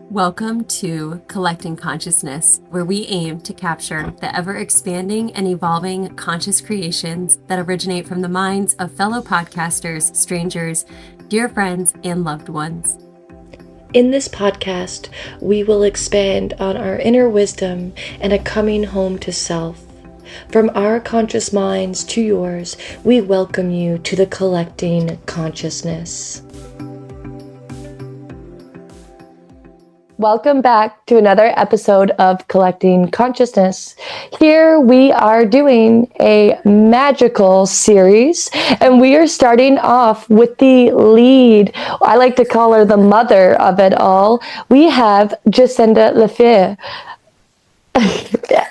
Welcome to Collecting Consciousness, where we aim to capture the ever-expanding and evolving conscious creations that originate from the minds of fellow podcasters, strangers, dear friends, and loved ones. In this podcast, we will expand on our inner wisdom and a coming home to self. From our conscious minds to yours, we welcome you to the Collecting Consciousness. Welcome back to another episode of Collecting Consciousness. Here we are doing a magical series, and we are starting off with the lead. I like to call her the mother of it all. We have Jacinda LeFebvre.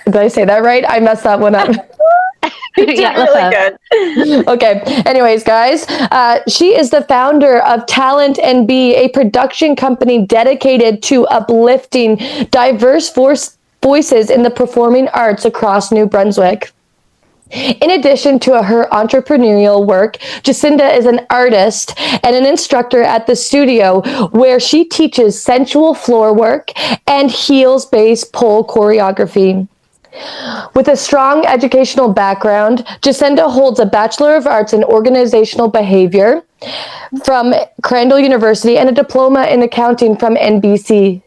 Did I say that right? I messed that one up. Yeah, really good. Okay. Anyways, guys, she is the founder of Talent and Be, a production company dedicated to uplifting diverse voices in the performing arts across New Brunswick. In addition to her entrepreneurial work, Jacinda is an artist and an instructor at the studio where she teaches sensual floor work and heels-based pole choreography. With a strong educational background, Jacinda holds a Bachelor of Arts in Organizational Behavior from Crandall University and a diploma in accounting from NBC.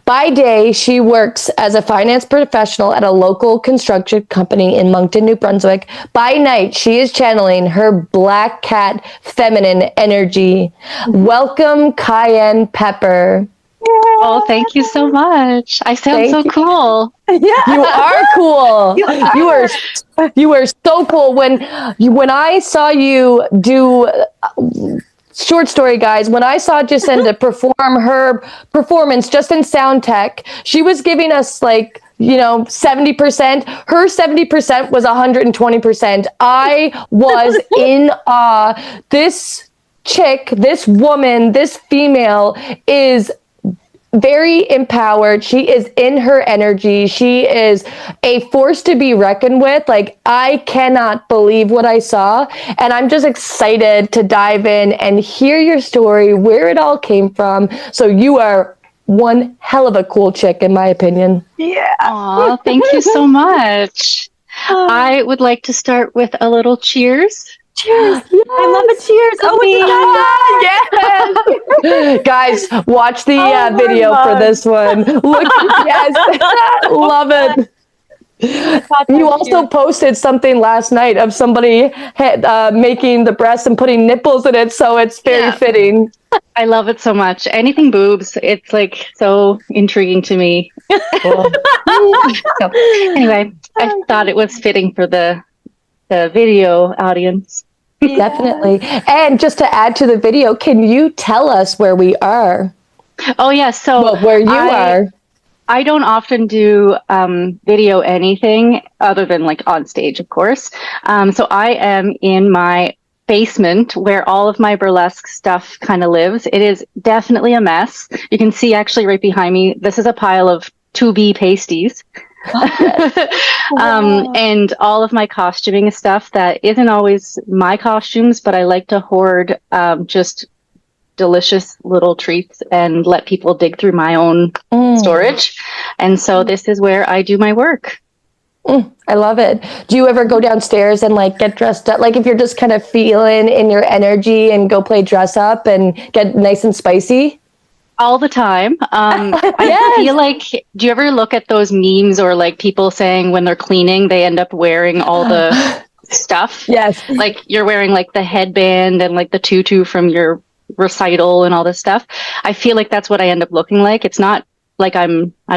By day, she works as a finance professional at a local construction company in Moncton, New Brunswick. By night, she is channeling her black cat feminine energy. Welcome, Kyann Pepper. Oh, thank you so much. I sound so cool. Yeah. You are cool. You are so cool. When I saw you do short story, guys, when I saw Jacinda perform her performance just in sound tech, she was giving us 70%. Her 70% was 120%. I was in awe. This chick, this woman, this female is very empowered. She is in her energy. She is a force to be reckoned with. I cannot believe what I saw, and I'm just excited to dive in and hear your story, where it all came from. So you are one hell of a cool chick, in my opinion. Yeah. Aw, thank you so much. I would like to start with a little cheers. Cheers. Yes. I love a cheers. Oh, yes. Guys, watch the video for this one. Look, yes. Love it. You also posted something last night of somebody making the breasts and putting nipples in it, so it's very fitting. I love it so much. Anything boobs, it's so intriguing to me. Cool. So, anyway, I thought it was fitting for the video audience. Definitely. And just to add to the video, can you tell us where we are? Oh, yeah. So where you are. I don't often do video anything other than on stage, of course. So I am in my basement where all of my burlesque stuff kind of lives. It is definitely a mess. You can see actually right behind me, this is a pile of 2B pasties. And all of my costuming stuff that isn't always my costumes, but I like to hoard just delicious little treats and let people dig through my own storage. And so this is where I do my work. I love it. Do you ever go downstairs and get dressed up? If you're just kind of feeling in your energy and go play dress up and get nice and spicy? All the time. I feel do you ever look at those memes or people saying when they're cleaning, they end up wearing all the stuff? Yes. You're wearing the headband and the tutu from your recital and all this stuff. I feel that's what I end up looking like. It's not I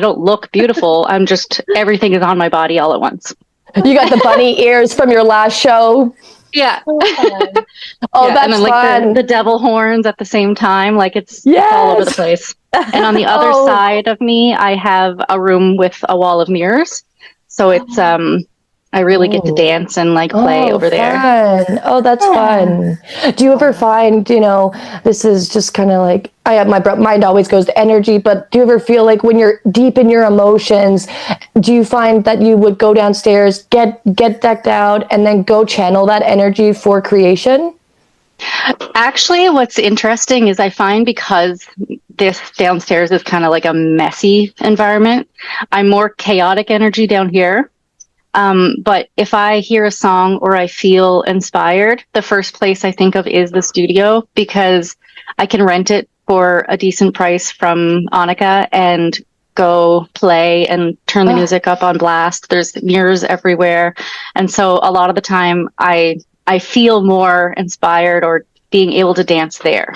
don't look beautiful. I'm just, everything is on my body all at once. You got the bunny ears from your last show. Yeah. Oh, yeah, that's and then, fun. The devil horns at the same time. It's all over the place. And on the other side of me, I have a room with a wall of mirrors. So it's I really get to dance and play over there. Fun. Oh, that's fun. Do you ever find, this is just kind of my mind always goes to energy, but do you ever feel when you're deep in your emotions, do you find that you would go downstairs, get decked out, and then go channel that energy for creation? Actually, what's interesting is I find because this downstairs is kind of like a messy environment. I'm more chaotic energy down here. But if I hear a song or I feel inspired, the first place I think of is the studio, because I can rent it for a decent price from Annika and go play and turn the music up on blast. There's mirrors everywhere. And so a lot of the time I feel more inspired or being able to dance there.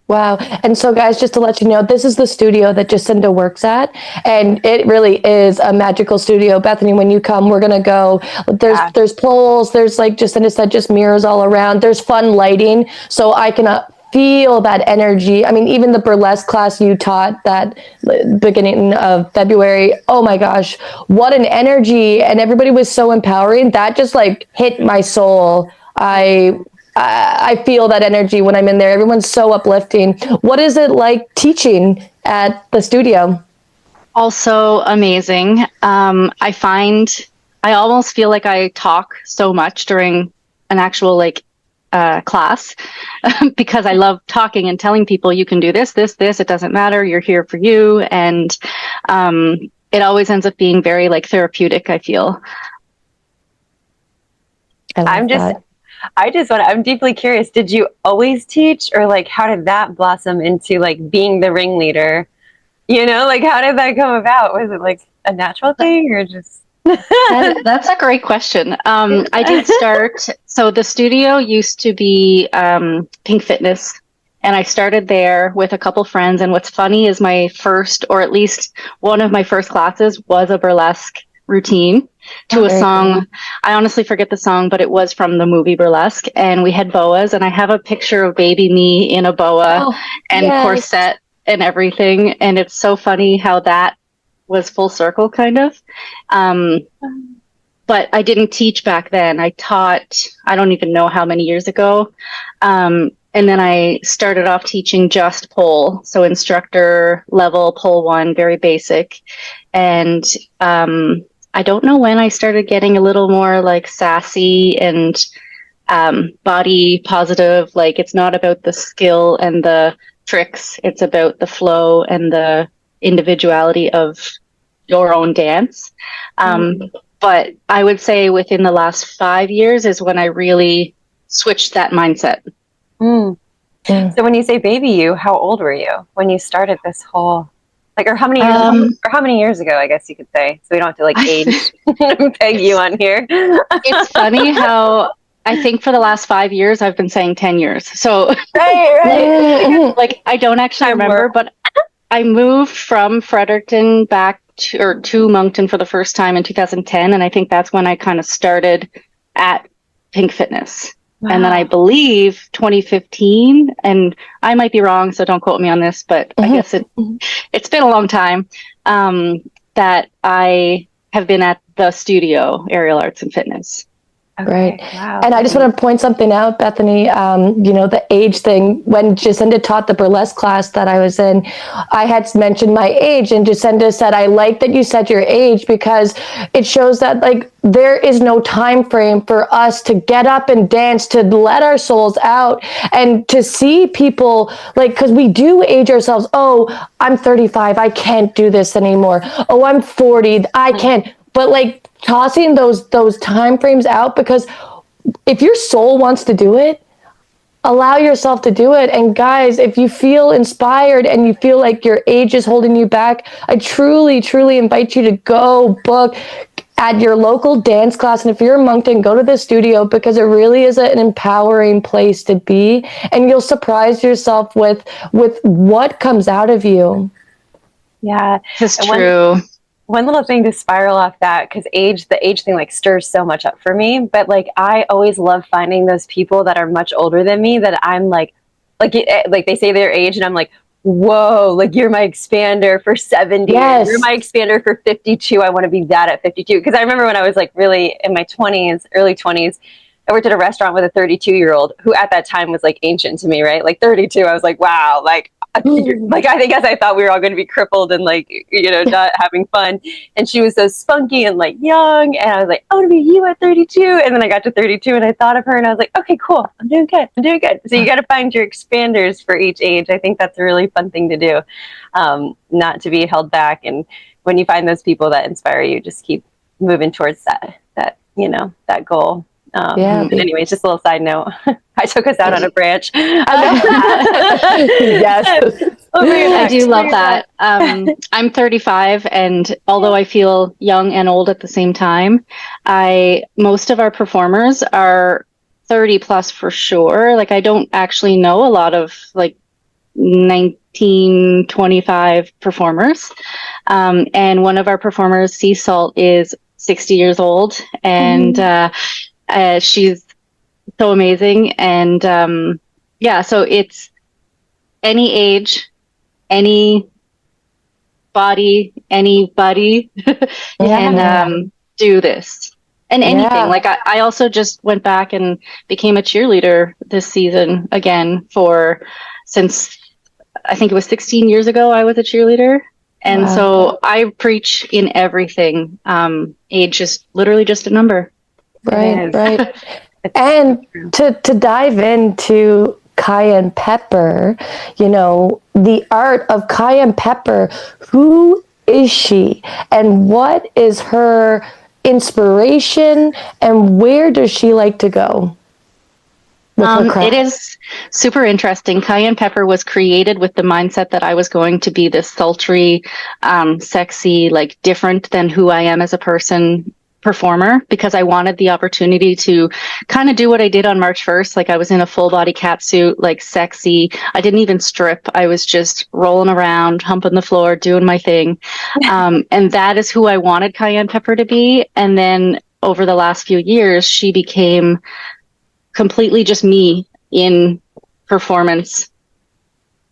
Wow. And so guys, just to let you know, this is the studio that Jacinda works at. And it really is a magical studio. Bethany, when you come, we're going to go. There's poles. There's, like Jacinda said, just mirrors all around. There's fun lighting. So I can feel that energy. I mean, even the burlesque class you taught that beginning of February, oh my gosh, what an energy. And everybody was so empowering. That just like hit my soul. I feel that energy when I'm in there. Everyone's so uplifting. What is it like teaching at the studio? Also amazing. I find I almost feel like I talk so much during an actual class because I love talking and telling people you can do this, it doesn't matter. You're here for you. And it always ends up being very therapeutic, I feel. I'm deeply curious. Did you always teach, or how did that blossom into being the ringleader? How did that come about? Was it a natural thing, or just? That's a great question. I did start. So the studio used to be Pink Fitness, and I started there with a couple friends. And what's funny is my first, or at least one of my first classes, was a burlesque routine to a song. Cool. I honestly forget the song, but it was from the movie Burlesque, and we had boas, and I have a picture of baby me in a boa and corset and everything. And it's so funny how that was full circle kind of. But I didn't teach back then. I taught, I don't even know how many years ago. And then I started off teaching just pole. So instructor level, pole 1, very basic. And, I don't know when I started getting a little more sassy and body positive. It's not about the skill and the tricks. It's about the flow and the individuality of your own dance. But I would say within the last 5 years is when I really switched that mindset. So when you say baby you, how old were you when you started this whole... or how many years ago, I guess you could say, so we don't have to age peg you on here. It's funny how I think for the last 5 years I've been saying 10 years. So right. I don't actually remember, but I moved from Fredericton back to Moncton for the first time in 2010, and I think that's when I kind of started at Pink Fitness. Wow. And then I believe 2015, and I might be wrong, so don't quote me on this, but I guess it's been a long time that I have been at the studio, Aerial Arts and Fitness. Okay. Right. Wow. And I just want to point something out, Bethany, the age thing. When Jacinda taught the burlesque class that I was in, I had mentioned my age, and Jacinda said, I like that you said your age, because it shows that there is no time frame for us to get up and dance, to let our souls out, and to see people because we do age ourselves. Oh, I'm 35. I can't do this anymore. Oh, I'm 40. I can't. But tossing those time frames out, because if your soul wants to do it, allow yourself to do it. And guys, if you feel inspired and you feel like your age is holding you back, I truly, truly invite you to go book at your local dance class. And if you're in Moncton, go to the studio, because it really is an empowering place to be. And you'll surprise yourself with what comes out of you. Yeah, it's true. One little thing to spiral off that, because the age thing stirs so much up for me. But I always love finding those people that are much older than me that I'm like they say their age, and I'm like, whoa, you're my expander for 70. Yes. You're my expander for 52. I want to be that at 52. Because I remember when I was really in my 20s, early 20s, I worked at a restaurant with a 32-year-old who at that time was ancient to me, right? 32. I was like, wow, like, I think as I thought we were all going to be crippled and like, not having fun. And she was so spunky and like young. And I was like, I want to be you at 32. And then I got to 32 and I thought of her and I was like, okay, cool. I'm doing good. So you got to find your expanders for each age. I think that's a really fun thing to do. Not to be held back. And when you find those people that inspire you, just keep moving towards that goal. Anyways, just a little side note. I took us out on a branch. Yes. I do love that. I'm 35, and although I feel young and old at the same time, most of our performers are 30 plus for sure. Like, I don't actually know a lot of like 19, 25 performers. And one of our performers, Sea Salt, is 60 years old, and she's so amazing. And so it's any age, any body, anybody can do this. And anything. Like I also just went back and became a cheerleader this season again since I think it was 16 years ago I was a cheerleader. And so I preach in everything. Age is literally just a number. Right. And to dive into Kyann Pepper, the art of Kyann Pepper, who is she and what is her inspiration and where does she like to go? It is super interesting. Kyann Pepper was created with the mindset that I was going to be this sultry, sexy, like different than who I am as a person performer, because I wanted the opportunity to kind of do what I did on March 1st. Like, I was in a full body catsuit, like sexy. I didn't even strip. I was just rolling around, humping the floor, doing my thing. And that is who I wanted Kyann Pepper to be. And then over the last few years, she became completely just me in performance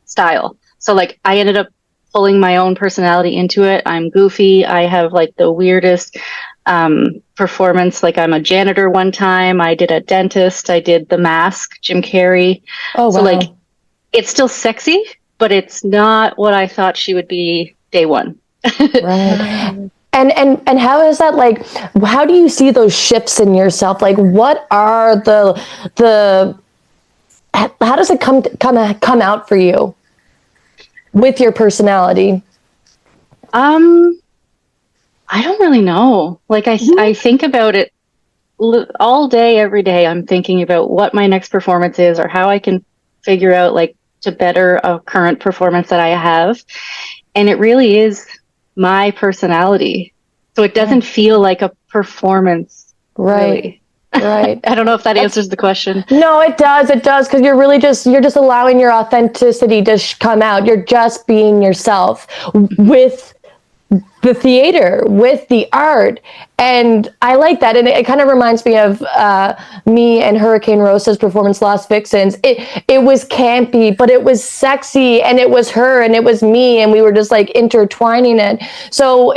style. So like, I ended up pulling my own personality into it. I'm goofy. I have like the weirdest performance. Like, I'm a janitor one time. I did a dentist. I did The Mask, Jim Carrey. Oh, wow. So like, it's still sexy, but it's not what I thought she would be day one. Right. And how is that, like, how do you see those shifts in yourself? Like, what are the how does it come out for you with your personality? I don't really know. Like, I think about it all day, every day. I'm thinking about what my next performance is or how I can figure out, like, to better a current performance that I have. And it really is my personality. So it doesn't feel like a performance. Right. Really. Right. I don't know if that answers the question. No, it does. Because you're just allowing your authenticity to come out. You're just being yourself with the theater, with the art. And I like that. And it kind of reminds me of me and Hurricane Rosa's performance, Lost Vixens. It was campy, but it was sexy, and it was her and it was me, and we were just like intertwining it. So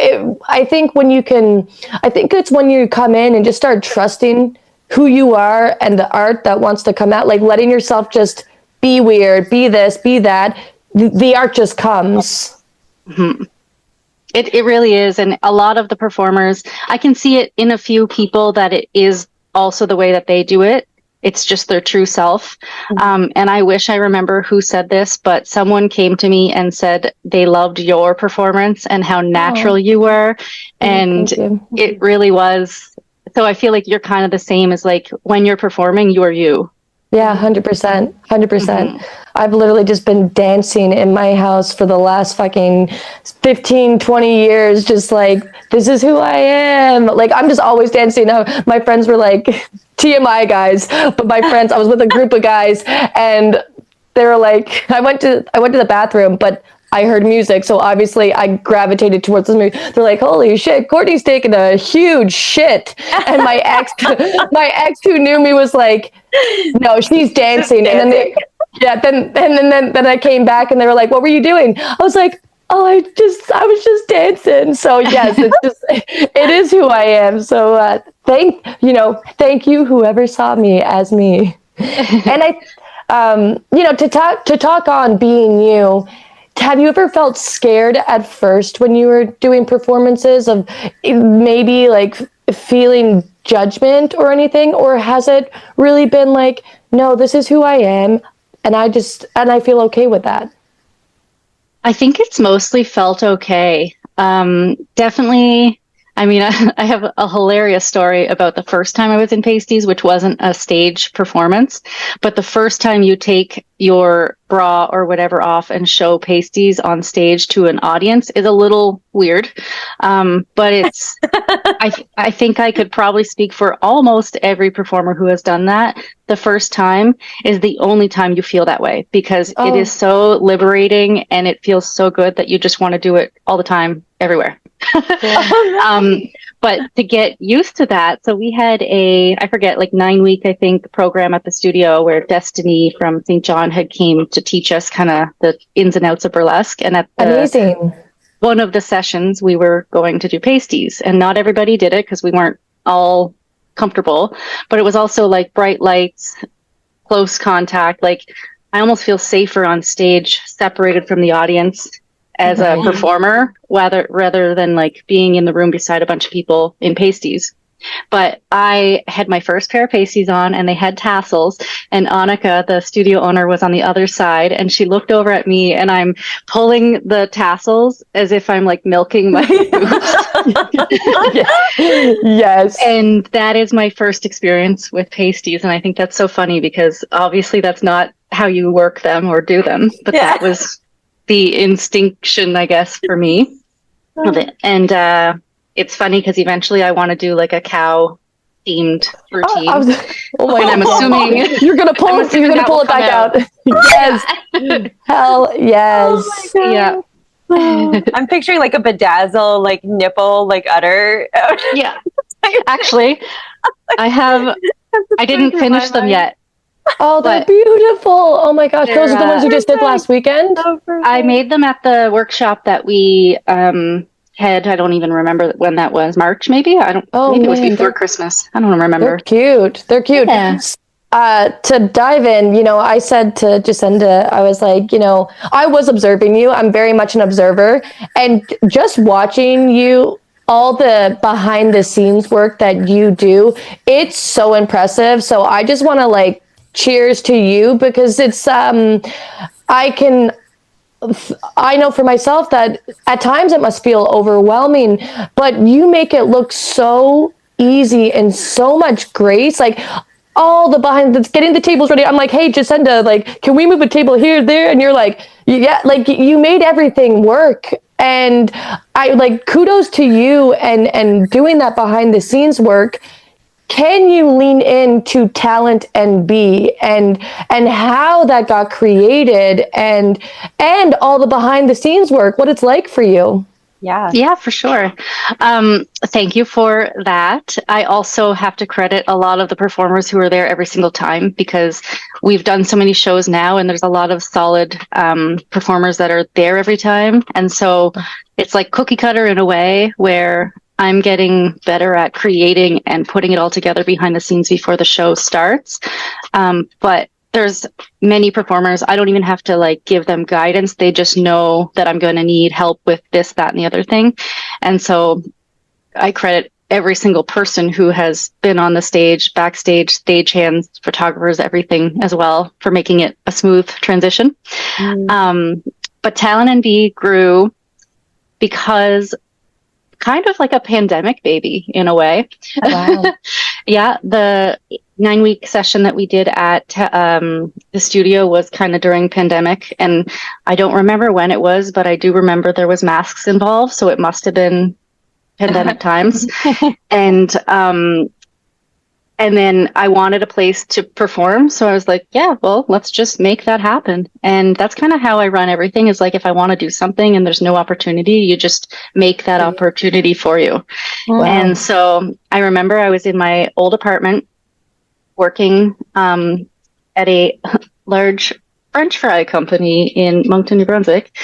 I think it's when you come in and just start trusting who you are and the art that wants to come out, like letting yourself just be weird, be this, be that. The art just comes. Mm-hmm. It really is. And a lot of the performers, I can see it in a few people that it is also the way that they do it. It's just their true self. Mm-hmm. And I wish I remember who said this, but someone came to me and said they loved your performance and how natural you were. And it really was. So I feel like you're kind of the same as, like, when you're performing, you are you. Yeah, 100%. 100%. Mm-hmm. I've literally just been dancing in my house for the last fucking 15, 20 years. Just like, this is who I am. Like, I'm just always dancing. My friends were like, TMI guys, but my friends, I was with a group of guys and they were like, I went to the bathroom, but I heard music, so obviously I gravitated towards the music. They're like, "Holy shit, Courtney's taking a huge shit," and my ex who knew me was like, "No, she's dancing." And then then I came back and they were like, "What were you doing?" I was like, "Oh, I was just dancing." So yes, it is who I am. So thank you, whoever saw me as me, and To talk on being you, have you ever felt scared at first when you were doing performances of maybe like feeling judgment or anything? Or has it really been like, no, this is who I am, and I feel okay with that? I think it's mostly felt okay. Definitely. I mean, I have a hilarious story about the first time I was in pasties, which wasn't a stage performance, but the first time you take your bra or whatever off and show pasties on stage to an audience is a little weird. But it's, I think I could probably speak for almost every performer who has done that. The first time is the only time you feel that way because it is so liberating and it feels so good that you just want to do it all the time, everywhere. But to get used to that, so we had I forget, like 9-week, I think, program at the studio where Destiny from St. John had came to teach us kind of the ins and outs of burlesque. And at amazing. One of the sessions, we were going to do pasties, and not everybody did it because we weren't all comfortable. But it was also like bright lights, close contact. Like I almost feel safer on stage, separated from the audience as a performer, rather than like being in the room beside a bunch of people in pasties. But I had my first pair of pasties on and they had tassels, and Annika, the studio owner, was on the other side, and she looked over at me and I'm pulling the tassels as if I'm like milking my boobs. Yes. And that is my first experience with pasties. And I think that's so funny because obviously that's not how you work them or do them, but that was the instinction, I guess, for me. And it's funny because eventually I want to do like a cow themed routine. I'm assuming you're gonna pull it back out. Yes. Hell yes. Oh my God. Yeah. I'm picturing like a bedazzle, like nipple, like udder. Yeah. Actually, I didn't finish them yet. Oh, they're beautiful. Oh my gosh. Those are the ones you just did last weekend? I made them at the workshop that we had. I don't even remember when that was. March, maybe? Maybe it was before Christmas. I don't remember. They're cute. Yeah. To dive in, I said to Jacinda, I was like, I was observing you. I'm very much an observer. And just watching you, all the behind the scenes work that you do, it's so impressive. So I just want to cheers to you, because it's I know for myself that at times it must feel overwhelming, but you make it look so easy and so much grace. Like all the behind that's getting the tables ready. I'm like, hey, Jacinda, can we move a table here, there? And you're like, yeah, you made everything work. And I kudos to you and doing that behind the scenes work. Can you lean into Talent and Be and how that got created and all the behind the scenes work, what it's like for you? Yeah, for sure. Thank you for that. I also have to credit a lot of the performers who are there every single time, because we've done so many shows now and there's a lot of solid performers that are there every time. And so it's like cookie cutter in a way, where I'm getting better at creating and putting it all together behind the scenes before the show starts. But there's many performers, I don't even have to give them guidance. They just know that I'm going to need help with this, that, and the other thing. And so I credit every single person who has been on the stage, backstage, stagehands, photographers, everything as well, for making it a smooth transition. But Talent and Be grew because kind of like a pandemic baby in a way. Wow. Yeah, the 9-week session that we did at the studio was kind of during pandemic, and I don't remember when it was, but I do remember there was masks involved, so it must have been pandemic times. And then I wanted a place to perform, so I was like, yeah, well, let's just make that happen. And that's kind of how I run everything, is if I want to do something and there's no opportunity, you just make that opportunity for you. Wow. And so I remember I was in my old apartment working at a large French fry company in Moncton, New Brunswick,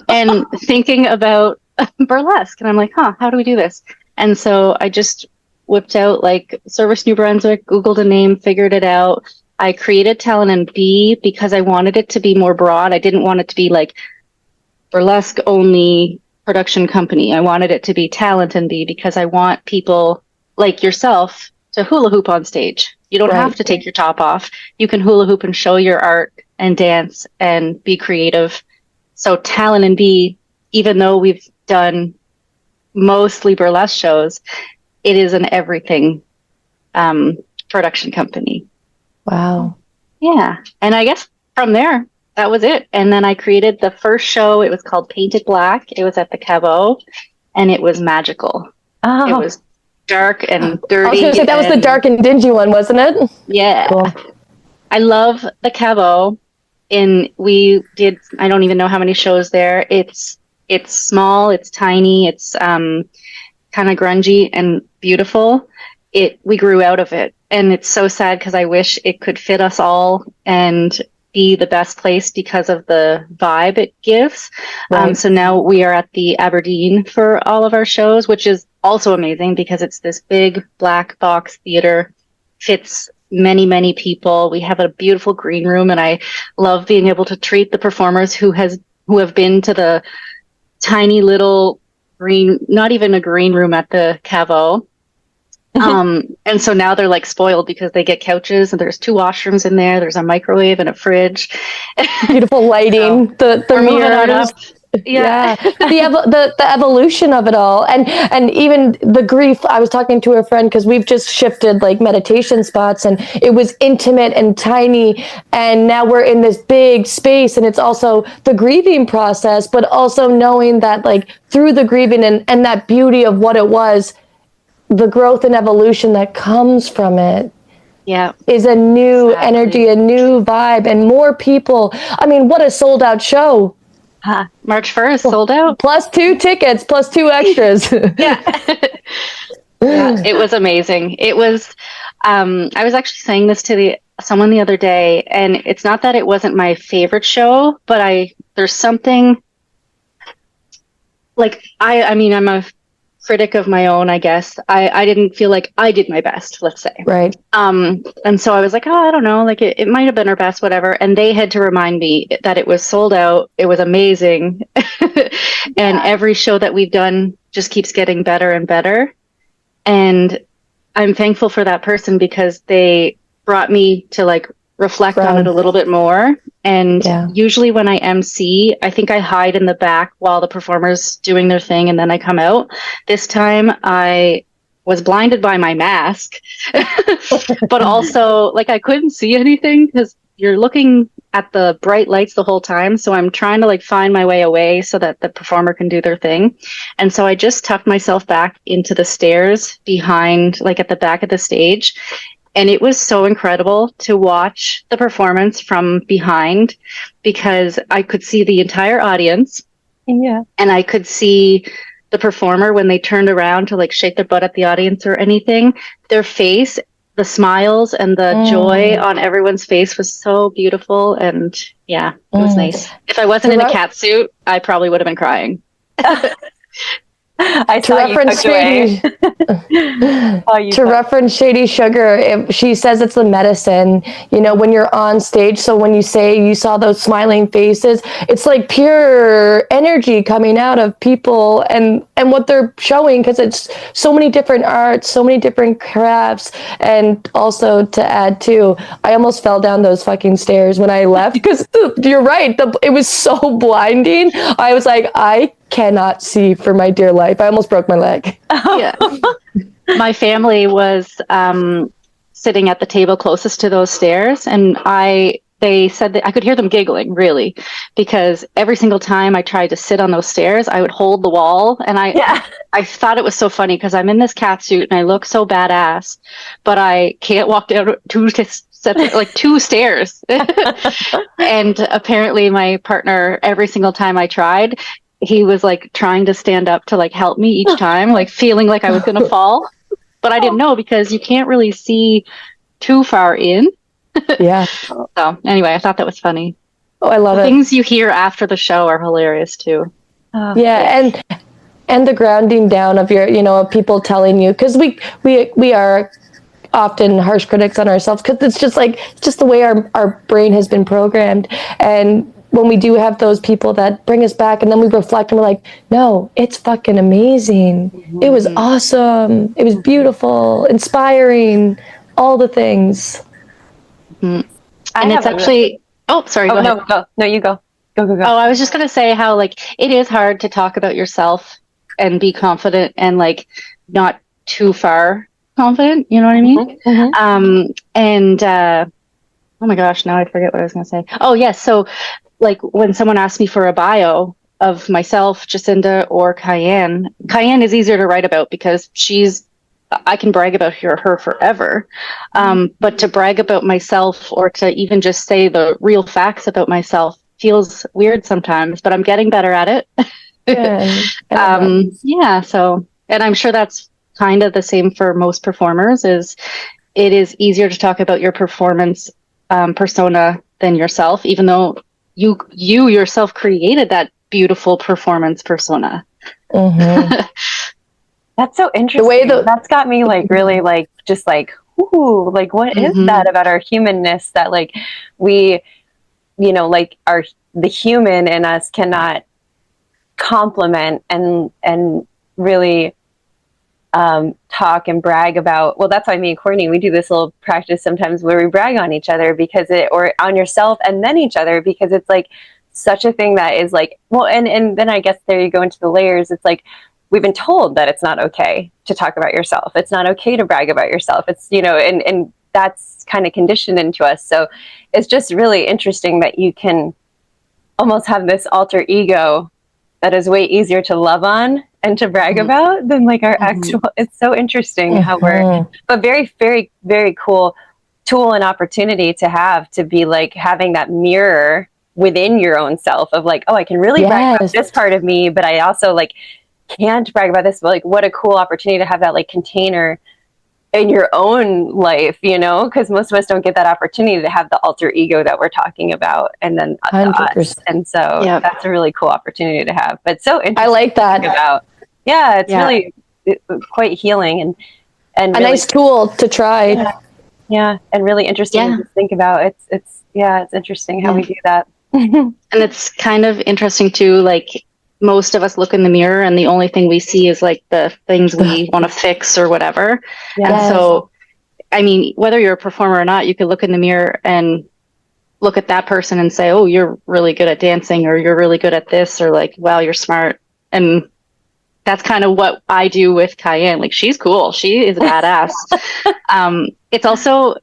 and thinking about burlesque. And I'm like, how do we do this? And so I just whipped out Service New Brunswick, Googled a name, figured it out, I created Talent and B because I wanted it to be more broad. I didn't want it to be like burlesque only production company. I wanted it to be Talent and B because I want people like yourself to hula hoop on stage. You don't have to take your top off. You can hula hoop and show your art and dance and be creative. So Talent and B, even though we've done mostly burlesque shows, it is an everything production company. Wow. Yeah. And I guess from there, that was it. And then I created the first show. It was called Painted Black. It was at the Caveau, and it was magical. Oh. It was dark and dirty. I was going to say, that was the dark and dingy one, wasn't it? Yeah. Cool. I love the Caveau. We did, I don't even know how many shows there. It's small, it's tiny, it's kind of grungy and beautiful. We grew out of it. And it's so sad because I wish it could fit us all and be the best place because of the vibe it gives. Right. So now we are at the Aberdeen for all of our shows, which is also amazing because it's this big black box theater, fits many, many people. We have a beautiful green room, and I love being able to treat the performers who have been to the tiny little green, not even a green room at the Caveau. And so now they're like spoiled because they get couches and there's 2 washrooms in there. There's a microwave and a fridge. Beautiful lighting, the mirrors. Yeah. the evolution of it all, and even the grief. I was talking to a friend because we've just shifted like meditation spots, and it was intimate and tiny, and now we're in this big space, and it's also the grieving process, but also knowing that like through the grieving and that beauty of what it was, the growth and evolution that comes from it is a new energy, a new vibe, and more people. I mean, what a sold out show. March 1st, sold out. Plus 2 tickets, plus 2 extras. Yeah, it was amazing. It was, I was actually saying this to someone the other day, and it's not that it wasn't my favorite show, but there's something, like, I mean, I'm a critic of my own, I guess. I didn't feel like I did my best, let's say. Right. And so I was like, I don't know, like it might have been our best, whatever. And they had to remind me that it was sold out. It was amazing. And every show that we've done just keeps getting better and better. And I'm thankful for that person because they brought me to like reflect on it a little bit more. And usually when I MC, I think I hide in the back while the performer's doing their thing and then I come out. This time I was blinded by my mask, but also like I couldn't see anything because you're looking at the bright lights the whole time. So I'm trying to like find my way away so that the performer can do their thing. And so I just tucked myself back into the stairs behind, like at the back of the stage. And it was so incredible to watch the performance from behind because I could see the entire audience. Yeah. And I could see the performer when they turned around to like shake their butt at the audience or anything. Their face, the smiles and the joy on everyone's face was so beautiful. And yeah, it was nice. If I wasn't in a cat suit, I probably would have been crying. To reference Shady Sugar, she says it's the medicine, you know, when you're on stage. So when you say you saw those smiling faces, it's like pure energy coming out of people and what they're showing, because it's so many different arts, so many different crafts. And also to add to, I almost fell down those fucking stairs when I left because you're right, it was so blinding. I was like, I cannot see for my dear life. I almost broke my leg. Yeah. My family was sitting at the table closest to those stairs, and they said that I could hear them giggling, really, because every single time I tried to sit on those stairs, I would hold the wall, and I thought it was so funny because I'm in this cat suit and I look so badass, but I can't walk down two stairs. And apparently my partner, every single time I tried, he was like trying to stand up to like help me each time, like feeling like I was going to fall. But I didn't know because you can't really see too far in. Yeah. So anyway, I thought that was funny. Oh, I love it. Things you hear after the show are hilarious too. Yeah. And the grounding down of your, you know, of people telling you, because we are often harsh critics on ourselves, because it's just the way our brain has been programmed. And when we do have those people that bring us back, and then we reflect and we're like, no, it's fucking amazing. It was awesome. It was beautiful, inspiring, all the things. And it's actually, go ahead. No, you go. Go. Oh, I was just going to say how, like, it is hard to talk about yourself and be confident and, like, not too far confident. You know what I mean? Oh my gosh, now I forget what I was going to say. Oh, yes. So, like, when someone asks me for a bio of myself, Jacinda, or Kyann is easier to write about because I can brag about her forever. But to brag about myself or to even just say the real facts about myself feels weird sometimes, but I'm getting better at it. So, and I'm sure that's kind of the same for most performers. It is easier to talk about your performance persona than yourself, even though you yourself created that beautiful performance persona. That's so interesting. That's got me like really like just like, ooh, like what is that about our humanness that like we, you know, like the human in us cannot compliment and really talk and brag about. Well, that's why me and Courtney, we do this little practice sometimes where we brag on each other or on yourself and then each other, because it's like such a thing that is like, well, and then I guess there you go into the layers. It's like, we've been told that it's not okay to talk about yourself. It's not okay to brag about yourself. It's, you know, and that's kind of conditioned into us. So it's just really interesting that you can almost have this alter ego that is way easier to love on and to brag about than like our actual. It's so interesting how but very, very, very cool tool and opportunity to have, to be like having that mirror within your own self of like, oh, I can really brag about this part of me, but I also like can't brag about this. But like, what a cool opportunity to have that like container in your own life, you know, because most of us don't get that opportunity to have the alter ego that we're talking about, and then us. And so that's a really cool opportunity to have. But so interesting. I like that. It's really quite healing and a really nice tool to try. Yeah, and really interesting to think about. It's interesting how we do that. And it's kind of interesting too, like most of us look in the mirror and the only thing we see is like the things we want to fix or whatever. And so, I mean, whether you're a performer or not, you could look in the mirror and look at that person and say, oh, you're really good at dancing, or you're really good at this, or like, wow, you're smart. And that's kind of what I do with Kyann. Like, she's cool. She is badass. It's also,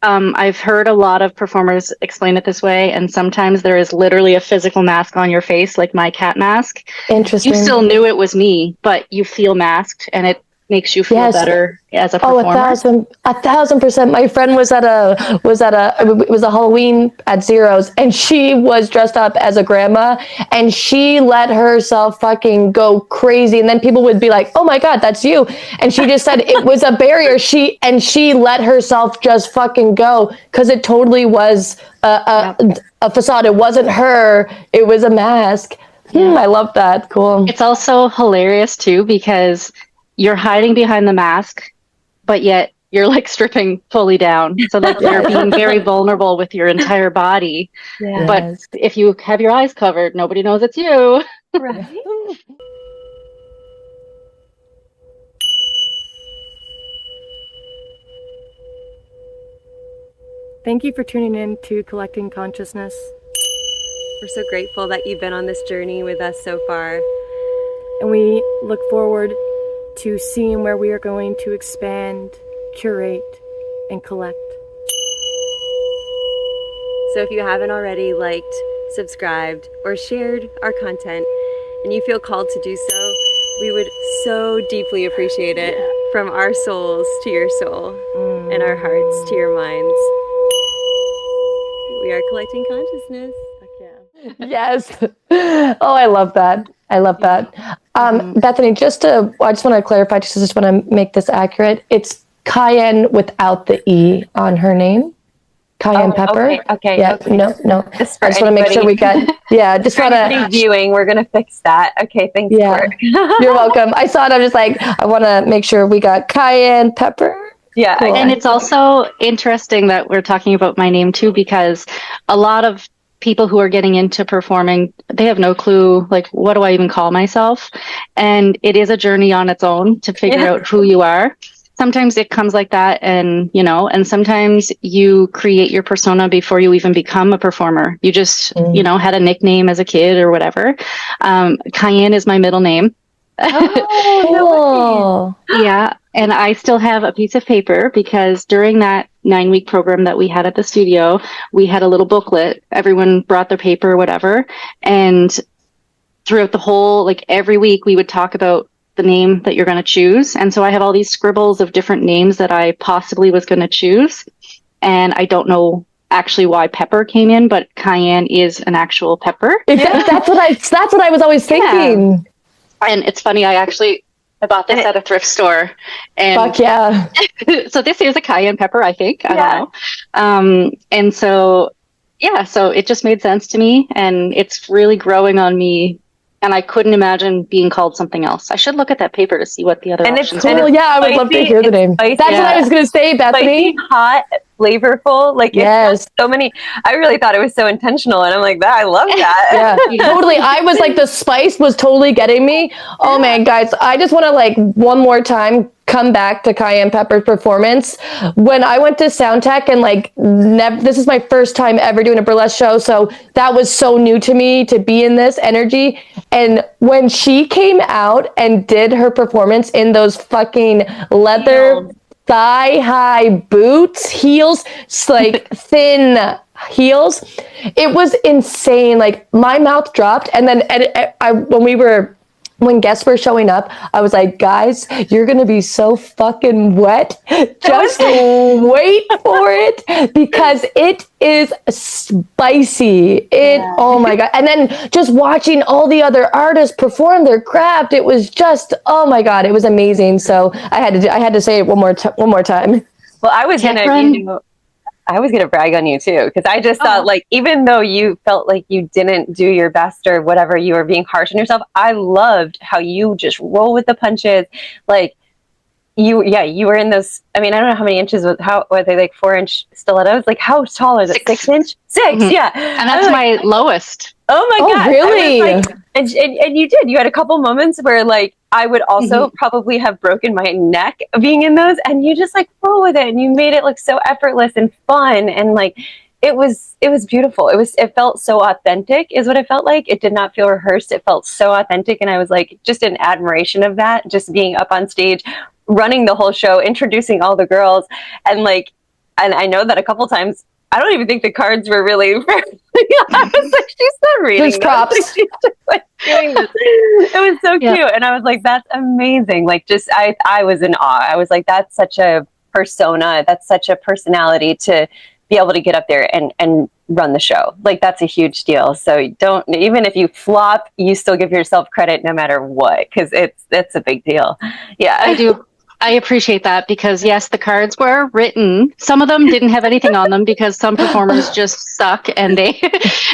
I've heard a lot of performers explain it this way, and sometimes there is literally a physical mask on your face, like my cat mask. Interesting. You still knew it was me, but you feel masked, and it makes you feel better as a performer. 1,000%. My friend was at it was a Halloween at Zero's, and she was dressed up as a grandma, and she let herself fucking go crazy. And then people would be like, oh my God, that's you. And she just said it was a barrier. She let herself just fucking go, because it totally was a facade. It wasn't her. It was a mask. I love that. Cool. It's also hilarious too, because you're hiding behind the mask, but yet you're like stripping fully down. So like you're being very vulnerable with your entire body. Yes. But if you have your eyes covered, nobody knows it's you. Right. Thank you for tuning in to Collecting Consciousness. We're so grateful that you've been on this journey with us so far. And we look forward to seeing where we are going to expand, curate, and collect. So if you haven't already liked, subscribed, or shared our content, and you feel called to do so, we would so deeply appreciate it. From our souls to your soul, and our hearts to your minds. We are collecting consciousness. Yes. Oh, I love that. Bethany, I just want to clarify, just want to make this accurate. It's Kyann without the E on her name. Kyann Pepper. Okay. Yeah. Okay. No. I just want to make sure we got. Yeah. Just want to viewing. We're gonna fix that. Okay. Thanks. Yeah. You're welcome. I saw it. I'm just like, I want to make sure we got Kyann Pepper. Yeah. Cool. And it's also interesting that we're talking about my name too, because a lot of people who are getting into performing, they have no clue, like, what do I even call myself? And it is a journey on its own to figure out who you are. Sometimes it comes like that, and and sometimes you create your persona before you even become a performer. You just had a nickname as a kid or whatever. Kyann is my middle name. Oh, cool. Yeah, and I still have a piece of paper because during that 9-week program that we had at the studio, we had a little booklet. Everyone brought their paper or whatever, and throughout the whole, like every week, we would talk about the name that you're going to choose. And so I have all these scribbles of different names that I possibly was going to choose. And I don't know actually why Pepper came in, but Kyann is an actual pepper. That's what I was always thinking. Yeah. And it's funny, I bought this at a thrift store. And fuck yeah. So this is a Kyann pepper, I think. I don't know. And so, so it just made sense to me, and it's really growing on me. And I couldn't imagine being called something else. I should look at that paper to see what the other options are. Yeah, I would love to hear the name. That's what I was going to say, Bethany. Spicy, hot, flavorful. Like, it's so many. I really thought it was so intentional. And I'm like, I love that. Yeah, totally. I was like, the spice was totally getting me. Oh, man, guys. I just want to, like, one more time come back to Kyann Pepper's performance. When I went to Soundtech and like this is my first time ever doing a burlesque show, so that was so new to me to be in this energy. And when she came out and did her performance in those fucking leather thigh-high boots, heels, like thin heels, it was insane. Like my mouth dropped, and then when guests were showing up, I was like, guys, you're going to be so fucking wet. Just wait for it, because it is spicy. Oh my God. And then just watching all the other artists perform their craft, it was just, oh my God, it was amazing. So I had to say it one more time. Well, I was going to brag on you too, because I just thought, like, even though you felt like you didn't do your best or whatever, you were being harsh on yourself, I loved how you just roll with the punches. Like you were in those, I mean, I don't know how many inches, were they like 4-inch stilettos? Like how tall are they? 6 inch? 6, yeah. And that's my lowest. Oh my God. Really? And you did. You had a couple moments where like I would also probably have broken my neck being in those, and you just like roll with it, and you made it look so effortless and fun, and like it was beautiful. It felt so authentic is what it felt like. It did not feel rehearsed. It felt so authentic, and I was like just in admiration of that, just being up on stage, running the whole show, introducing all the girls, and I know that a couple times I don't even think the cards were really. I was like, she's not reading. There's props. She's just like doing this. It was so cute, and I was like, "That's amazing!" Like, just I was in awe. I was like, "That's such a persona. That's such a personality to be able to get up there and run the show. Like, that's a huge deal. So don't, even if you flop, you still give yourself credit no matter what, because it's a big deal. Yeah, I do. I appreciate that, because yes, the cards were written. Some of them didn't have anything on them because some performers just suck, and and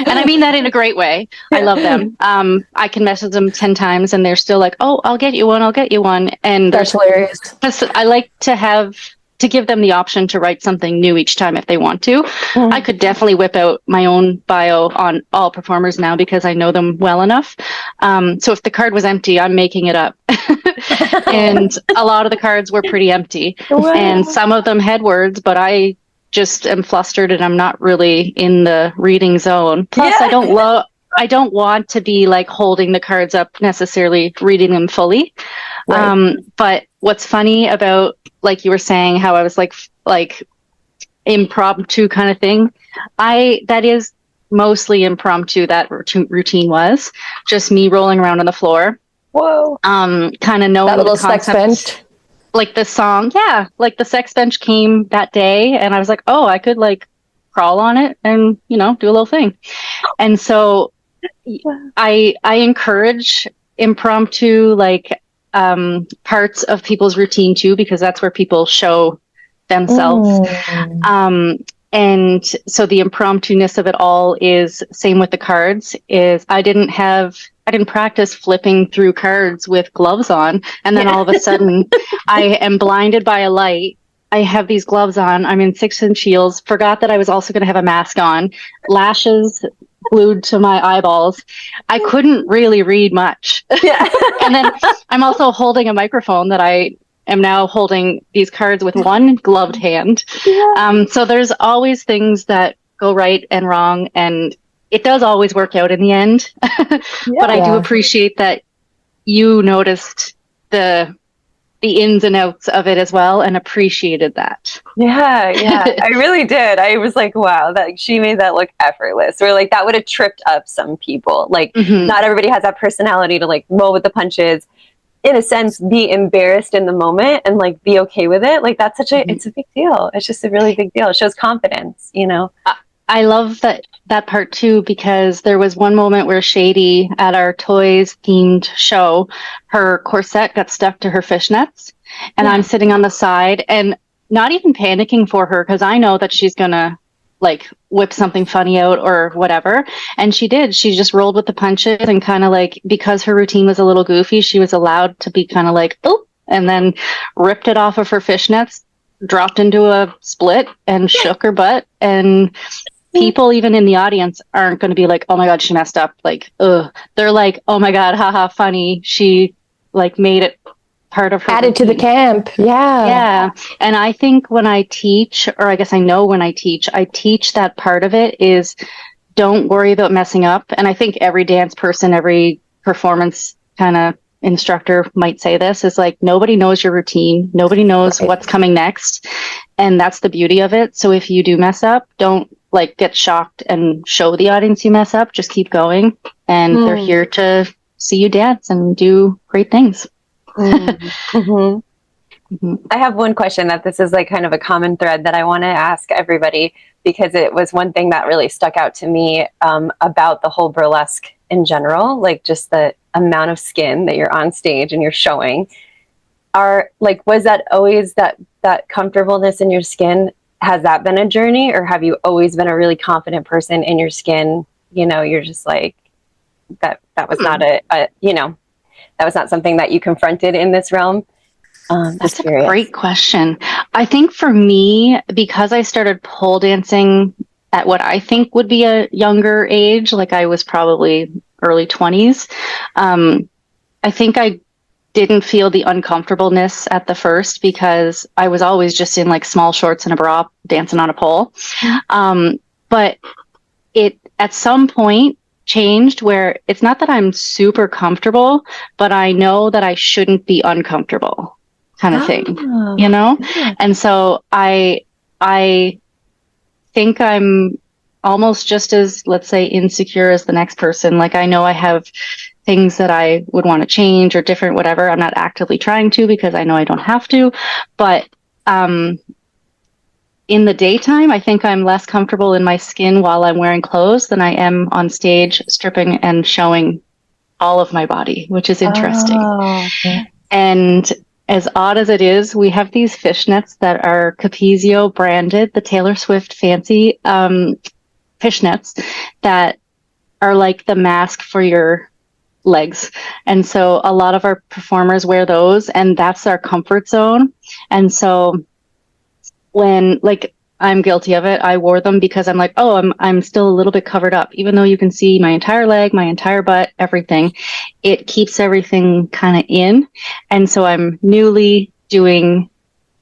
I mean that in a great way. I love them. I can message them 10 times and they're still like, "Oh, I'll get you one." And that's hilarious. I like to give them the option to write something new each time if they want to. I could definitely whip out my own bio on all performers now because I know them well enough. So if the card was empty, I'm making it up. And a lot of the cards were pretty empty. Wow. And some of them had words, but I just am flustered and I'm not really in the reading zone. Plus, I don't want to be like holding the cards up necessarily, reading them fully. Right. But what's funny about, like you were saying, how I was like impromptu kind of thing. That is mostly impromptu. That routine was just me rolling around on the floor. Whoa. that Kind of knowing little the concept, sex bench. Like the song. Yeah. Like the sex bench came that day and I was like, oh, I could like crawl on it and, do a little thing. And so I encourage impromptu, like, parts of people's routine too, because that's where people show themselves. And so the impromptu-ness of it all is same with the cards. Is I didn't practice flipping through cards with gloves on, and then all of a sudden I am blinded by a light I have these gloves on. I'm in 6-inch heels. Forgot that I was also going to have a mask on. Lashes glued to my eyeballs. I couldn't really read much. Yeah. And then I'm also holding a microphone that I am now holding these cards with one gloved hand. Yeah. So there's always things that go right and wrong, and it does always work out in the end. But I do appreciate that you noticed the ins and outs of it as well and appreciated that. Yeah, I really did. I was like, wow, that she made that look effortless. Or like that would have tripped up some people. Like not everybody has that personality to like roll with the punches. In a sense, be embarrassed in the moment and like be okay with it. Like that's it's a big deal. It's just a really big deal. It shows confidence, you know. I love that part too, because there was one moment where Shady at our toys themed show, her corset got stuck to her fishnets, and I'm sitting on the side and not even panicking for her because I know that she's gonna like whip something funny out or whatever. And she did. She just rolled with the punches and kind of like, because her routine was a little goofy, she was allowed to be kind of like, oh, and then ripped it off of her fishnets, dropped into a split and shook her butt. And people even in the audience aren't going to be like, oh my God, she messed up. Like, ugh. They're like, oh my God, haha, funny. She like made it part of her added routine to the camp. Yeah. And I think when I teach, or I guess I know when I teach that part of it is don't worry about messing up. And I think every dance person, every performance kind of instructor might say this, is like, nobody knows your routine. Nobody knows what's coming next. And that's the beauty of it. So if you do mess up, don't like get shocked and show the audience you mess up. Just keep going. And they're here to see you dance and do great things. I have one question that this is like kind of a common thread that I want to ask everybody, because it was one thing that really stuck out to me about the whole burlesque in general, like just the amount of skin that you're on stage and you're showing. Was that always that comfortableness in your skin? Has that been a journey, or have you always been a really confident person in your skin? You know, you're just like, that was not that was not something that you confronted in this realm. That's a great question. I think for me, because I started pole dancing at what I think would be a younger age, like I was probably early 20s, I think I didn't feel the uncomfortableness at the first because I was always just in like small shorts and a bra dancing on a pole. But it at some point changed where it's not that I'm super comfortable, but I know that I shouldn't be uncomfortable kind of thing, you know? Yeah. And so I think I'm almost just as, let's say, insecure as the next person. Like I know I have things that I would want to change or different, whatever. I'm not actively trying to because I know I don't have to. But in the daytime, I think I'm less comfortable in my skin while I'm wearing clothes than I am on stage stripping and showing all of my body, which is interesting. Okay. And as odd as it is, we have these fishnets that are Capezio branded, the Taylor Swift fancy fishnets that are like the mask for your legs. And so a lot of our performers wear those, and that's our comfort zone. And so when, like, I'm guilty of it, I wore them because I'm like, oh, I'm still a little bit covered up, even though you can see my entire leg, my entire butt, everything. It keeps everything kind of in. And so I'm newly doing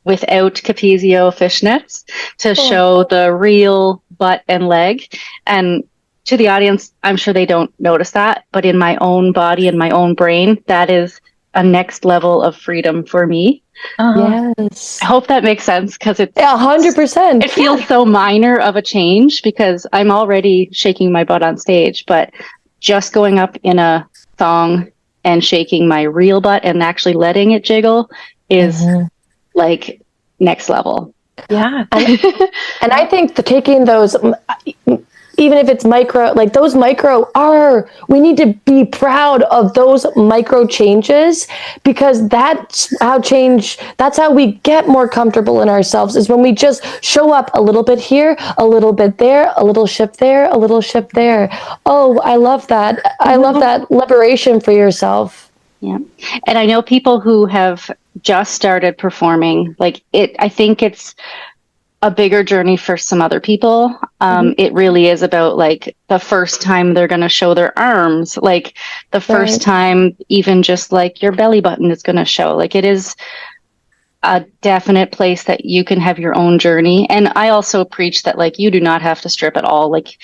without Capezio fishnets to show the real butt and leg. And to the audience, I'm sure they don't notice that, but in my own body and my own brain, that is a next level of freedom for me. Yes. I hope that makes sense, because it's 100%. It feels so minor of a change because I'm already shaking my butt on stage, but just going up in a thong and shaking my real butt and actually letting it jiggle is like next level. Yeah. And I think taking those, even if it's micro, like those micro we need to be proud of those micro changes, because that's how we get more comfortable in ourselves, is when we just show up a little bit here, a little bit there, a little shift there, a little shift there. Oh, I love that. I love that liberation for yourself. Yeah. And I know people who have just started performing. Like I think it's a bigger journey for some other people. It really is about like the first time they're going to show their arms, like the first time even just like your belly button is going to show. Like it is a definite place that you can have your own journey. And I also preach that like you do not have to strip at all. Like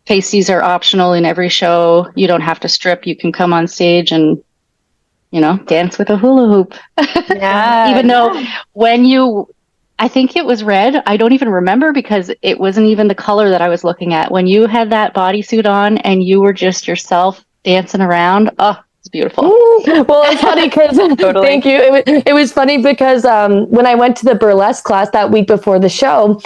pasties are optional in every show. You don't have to strip. You can come on stage and, you know, dance with a hula hoop. Even though I think it was red. I don't even remember because it wasn't even the color that I was looking at. When you had that bodysuit on and you were just yourself dancing around, oh, it's beautiful. Well, it's funny because thank you. It was funny because when I went to the burlesque class that week before the show,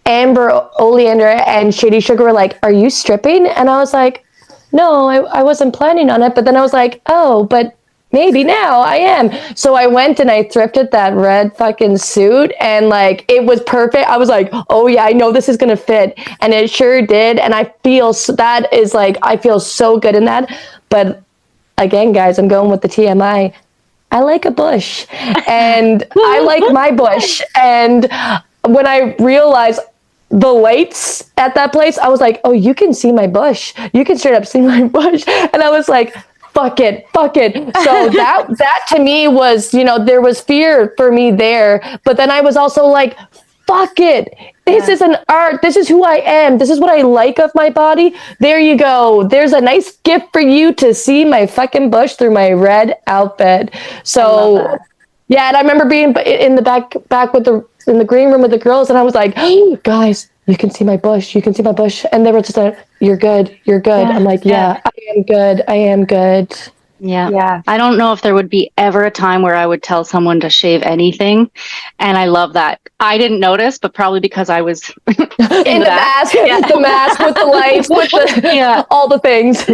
Amber Oleander and Shady Sugar were like, "Are you stripping?" And I was like, "No, I wasn't planning on it." But then I was like, "Oh, but maybe now I am." So I went and I thrifted that red fucking suit and like it was perfect. I was like, oh yeah, I know this is gonna fit, and it sure did. And I feel I feel so good in that. But again, guys, I'm going with the TMI. I like a bush, and I like my bush. And when I realized the lights at that place, I was like, oh, you can see my bush. You can straight up see my bush. And I was like, fuck it. So that to me was, you know, there was fear for me there, but then I was also like, fuck it. This is an art. This is who I am. This is what I like of my body. There you go. There's a nice gift for you to see my fucking bush through my red outfit. So yeah, and I remember being in the back in the green room with the girls, and I was like, oh, guys, you can see my bush. You can see my bush. And they were just like, you're good. You're good. I'm like, yeah, I am good. I am good. Yeah. I don't know if there would be ever a time where I would tell someone to shave anything. And I love that. I didn't notice, but probably because I was in the mask. The mask with the lights, with the all the things.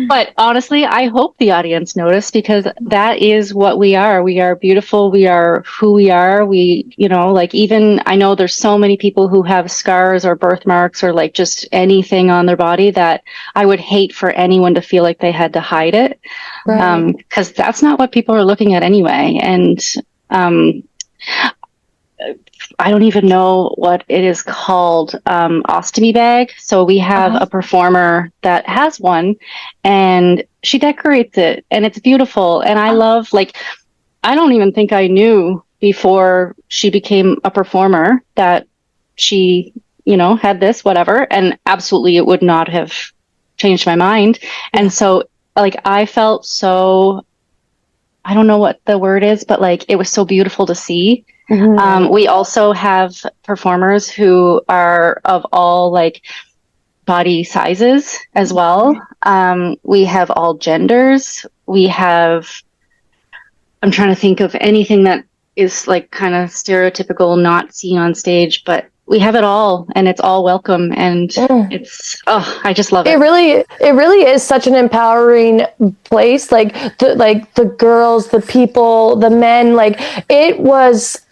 But honestly, I hope the audience noticed, because that is what we are. We are beautiful. We are who we are. We, you know, like, even I know there's so many people who have scars or birthmarks or like just anything on their body that I would hate for anyone to feel like they had to hide it. Because that's not what people are looking at anyway. And I don't even know what it is called, ostomy bag. So we have a performer that has one, and she decorates it, and it's beautiful. And I love, like, I don't even think I knew before she became a performer that she, you know, had this, whatever. And absolutely, it would not have changed my mind. And so, like, I felt so, I don't know what the word is, but like, it was so beautiful to see. We also have performers who are of all like body sizes as well. We have all genders. We have, I'm trying to think of anything that is like kind of stereotypical, not seen on stage, but we have it all, and it's all welcome, and it's, I just love it. It really is such an empowering place. Like the girls, the people, the men, like it was,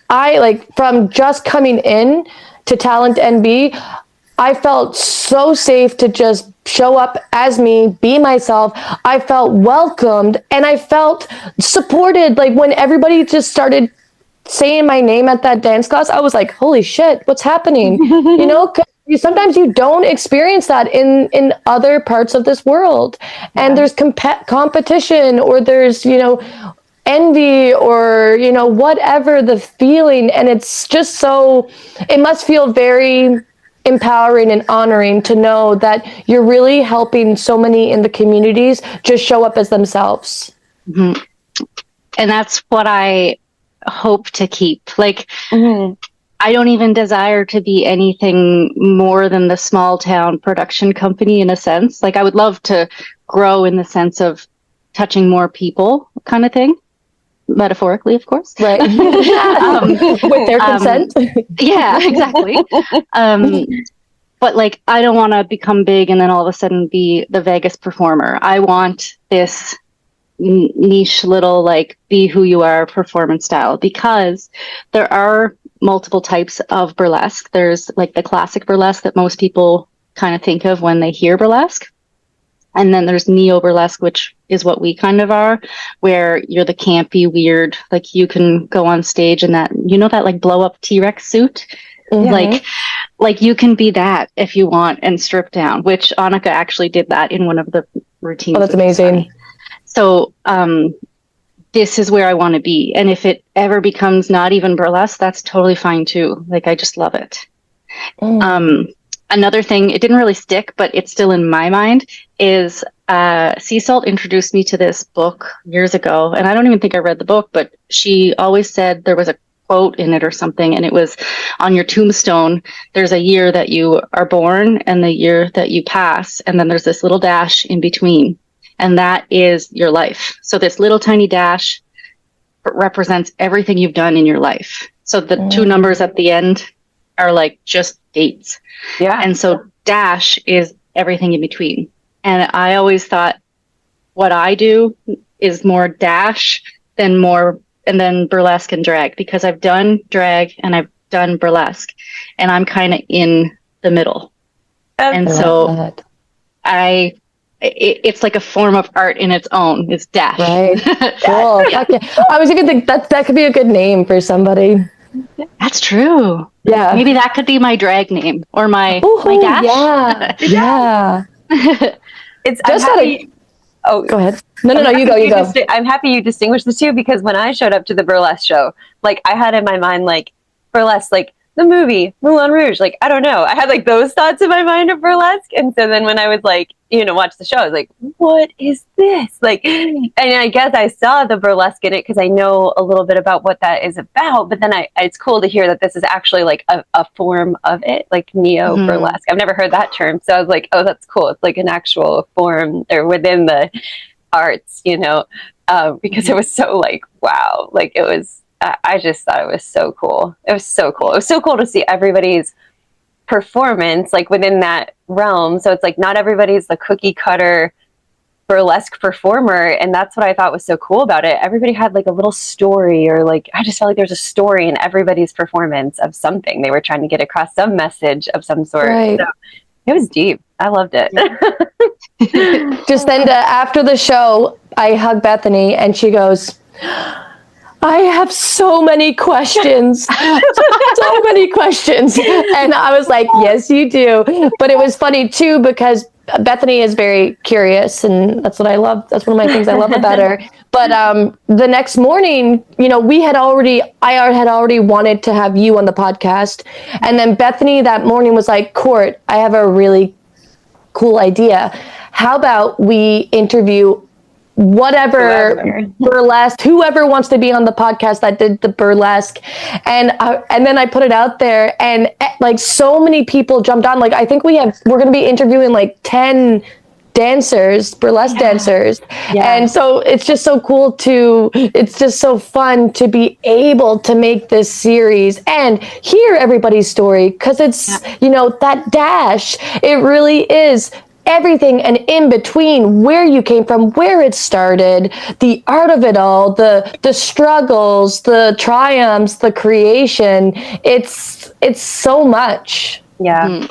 from just coming in to Talent NB, I felt so safe to just show up as me, be myself. I felt welcomed, and I felt supported. Like when everybody just started saying my name at that dance class, I was like, holy shit, what's happening? You know, 'cause sometimes you don't experience that in other parts of this world. And there's competition, or there's, you know, envy, or, you know, whatever the feeling. And it's just so, it must feel very empowering and honoring to know that you're really helping so many in the communities just show up as themselves. And that's what I hope to keep. Like, I don't even desire to be anything more than the small town production company, in a sense. Like, I would love to grow in the sense of touching more people, kind of thing, metaphorically, of course, right? With their consent. Yeah, exactly. But like, I don't want to become big and then all of a sudden be the Vegas performer. I want this niche little, like, be who you are performance style, because there are multiple types of burlesque. There's like the classic burlesque that most people kind of think of when they hear burlesque. And then there's neo burlesque, which is what we kind of are, where you're the campy, weird, like you can go on stage in that, that like blow up T-Rex suit. Mm-hmm. Like you can be that if you want and strip down, which Annika actually did that in one of the routines. Oh, that's amazing. So, this is where I want to be. And if it ever becomes not even burlesque, that's totally fine too. Like, I just love it. Another thing, it didn't really stick, but it's still in my mind, is Sea Salt introduced me to this book years ago. And I don't even think I read the book, but she always said there was a quote in it or something. And it was, on your tombstone, there's a year that you are born and the year that you pass. And then there's this little dash in between. And that is your life. So this little tiny dash represents everything you've done in your life. So the two numbers at the end are like just dates. Yeah. And so dash is everything in between. And I always thought what I do is more dash than burlesque and drag, because I've done drag and I've done burlesque and I'm kind of in the middle. And so it's like a form of art in its own. It's dash. Right. Cool. I was even think that could be a good name for somebody. That's true. Yeah. Maybe that could be my drag name or my dash. Yeah. It's just go ahead. No, you go. I'm happy you distinguished the two, because when I showed up to the burlesque show, like I had in my mind like burlesque, like the movie Moulin Rouge, like I don't know, I had like those thoughts in my mind of burlesque. And so then when I was like, watch the show, I was like, what is this? Like, and I guess I saw the burlesque in it because I know a little bit about what that is about. But then it's cool to hear that this is actually like a form of it, like neo burlesque. I've never heard that term, so I was like, oh, that's cool. It's like an actual form or within the arts, because it was so like, wow, like it was. I just thought it was so cool. It was so cool. It was so cool to see everybody's performance like within that realm. So it's like not everybody's the cookie cutter burlesque performer, and that's what I thought was so cool about it. Everybody had like a little story, or like I just felt like there's a story in everybody's performance of something they were trying to get across, some message of some sort. Right. So it was deep. I loved it. Jacinda, after the show, I hugged Bethany and she goes, I have so many questions. So many questions. And I was like, yes, you do. But it was funny too, because Bethany is very curious, and that's what I love. That's one of my things I love about her. But the next morning, I had already wanted to have you on the podcast. And then Bethany that morning was like, Court, I have a really cool idea. How about we interview burlesque, whoever wants to be on the podcast that did the burlesque, and then I put it out there, and like so many people jumped on. Like I think we're going to be interviewing like 10 dancers, burlesque dancers, and so it's just so cool it's just so fun to be able to make this series and hear everybody's story, because it's that dash, it really is everything and in between, where you came from, where it started, the art of it all, the struggles, the triumphs, the creation. It's so much. Yeah.